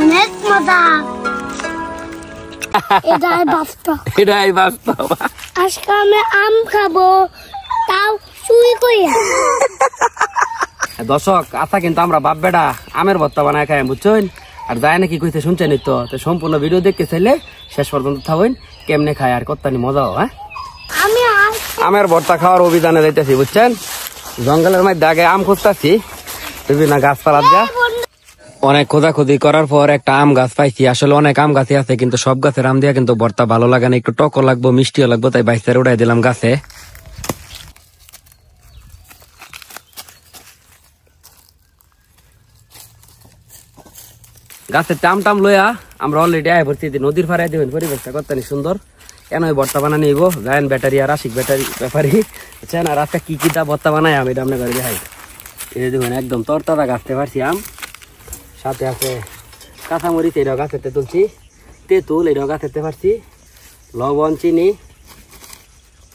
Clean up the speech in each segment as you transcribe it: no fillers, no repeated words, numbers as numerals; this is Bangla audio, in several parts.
অনেক মজা। এটাই বাস্তব। আজকে আমি আম খাবো, তাও চুরি করিয়া। দর্শক আচ্ছা, কিন্তু আমরা বাপ বেটা আমের ভর্তা বানায় খাই, বুঝছেন? আর যায় নাকি কইতে শুনছেন তো সম্পূর্ণ ভিডিও দেখতে চাইলে শেষ পর্যন্ত থাকেন, কেমনে খায় আর কতটা মজাও। হ্যাঁ, আমি আমের ভর্তা খাওয়ার অভিযানে যাইতেছি, বুঝছেন? জঙ্গলের মধ্যে আগে আম খুঁজতেছি, বিভিন্ন গাছপালা দিয়া। অনেক খোঁজাখুঁজি করার পর একটা আম গাছ পাইছি। আসলে অনেক আম গাছই আছে, কিন্তু সব গাছের আম দিয়া কিন্তু ভর্তা ভালো লাগে না, একটু টকও লাগবো, মিষ্টিও লাগবো, তাই বাইস্তারে উড়াই দিলাম গাছে। গাছের টাম লইয়া আমরা অলরেডি আয় ভর্তি নদীর পাড়ে দিবেন, পরিবেশটা কত সুন্দর। কেন ভর্তা বানা নিব জায়েন ব্যাটারি আর আশিক ব্যাটারি ব্যাপারি, বুঝছেন? আর আজকে কি দা ভর্তা বানাই আমি এটা আপনার ঘরে দেখাই। এই দেখুন একদম তরতাজা গাছতে পারছি আম, সাথে আছে কাঁচামরিচ, এটাও গাছেতে তুলছি, তেঁতুল এটাও গাছেতে পারছি, লবণ, চিনি,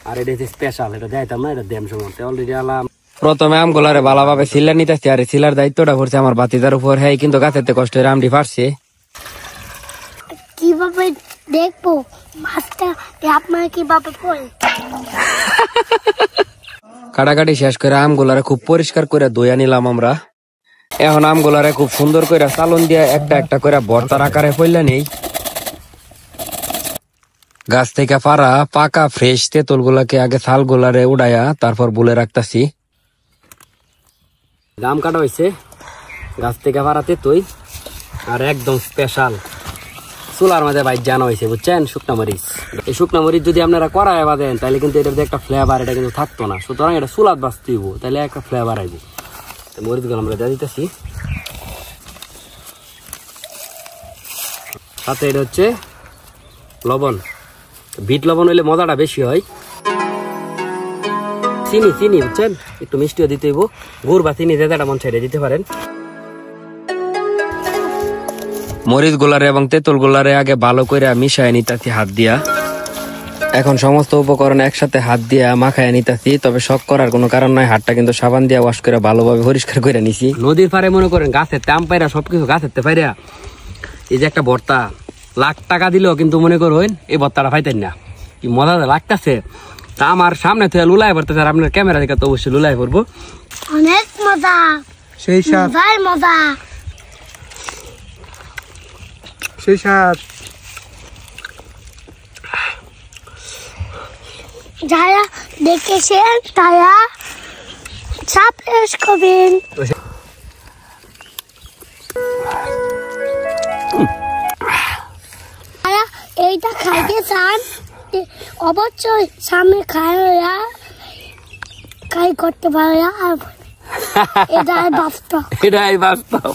আর এটা হচ্ছে স্পেশাল, এটা যাইতাম না, এটা দেম সময় অলরেডি আলাম। প্রথমে আমগুলারে ভালোভাবে সিলার নিতেছি, আর সিলার দায়িত্বটা করছে আমার বাতিদার উপর। হ্যাঁ, কিন্তু গাছেতে কষ্টের আমটি পারছি। কিভাবে দেখবো মাছটা আপনার কিভাবে পড়ে? কাটাকাটি শেষ করে আমগুলারে খুব পরিষ্কার করে ধুইয়া নিলাম আমরা। এখন আমগুলারে খুব সুন্দর করে চালন দিয়ে একটা একটা করে ভর্তার আকারে ফেললে নেই। গাছ থেকে পাড়া পাকা ফ্রেশ তেঁতুল গুলাকে আগে ছাল গুলারে উড়াইয়া তারপর বুলে রাখতাছি। আম কাটা হয়েছে, গাছ থেকে পাড়া তেঁতুল, আর একদম স্পেশাল চুলার মাঝে বাইর জানা হয়েছে, বুঝছেন? শুকনা মরিচ। এই শুকনা মরিচ যদি আপনারা কড়াইয়ে বাঁধেন তাহলে কিন্তু এটার যে একটা ফ্লেভার, এটা কিন্তু থাকতো না। সুতরাং এটা চুলাত বাঁচতে হইব, তাহলে একটা ফ্লেভার আইব। মরিচগুলো আমরা দিয়ে দিতেছি, সাথে এটা হচ্ছে লবণ। বিট লবণ হইলে মজাটা বেশি হয়। চিনি, বুঝছেন? একটু মিষ্টিও দিতে হইব, গুড় বা চিনি যেটা মন ছেড়ে দিতে পারেন। মরিচ গুলারে এবং তেঁতুল গুলারে আগে ভালো করে মিশায় নিতেছি হাত দিয়া। এখন সমস্ত উপকরণ একসাথে হাত দিয়া মাখায় নিতেছি, তবে শখ করার কোনো কারণ নাই। হাতটা কিন্তু সাবান দিয়া ওয়াশ করে ভালোভাবে পরিষ্কার করে নিছি। নদীর পাড়ে মনে করেন গাছের আম পাইরা সবকিছু গাছের পাইরা এই যে একটা ভর্তা, লাখ টাকা দিলেও কিন্তু মনে করবেন এই ভর্তাটা পাইতেন না। কি মজা লাগতেছে, তা আমার সামনে থেকে লুলাই পড়তেছে, আর আপনার ক্যামেরা দেখে তো অবশ্যই লুলাই পড়বো। অনেক মজা, সেই স্বাদ, মজা, সেই স্বাদ। যারা দেখেছেন তারা সাবস্ক্রাইব করবেন। যারা এইটা খাইতে চান অবশ্যই সামনে খাই করতে পারে। এটাই বাস্তব।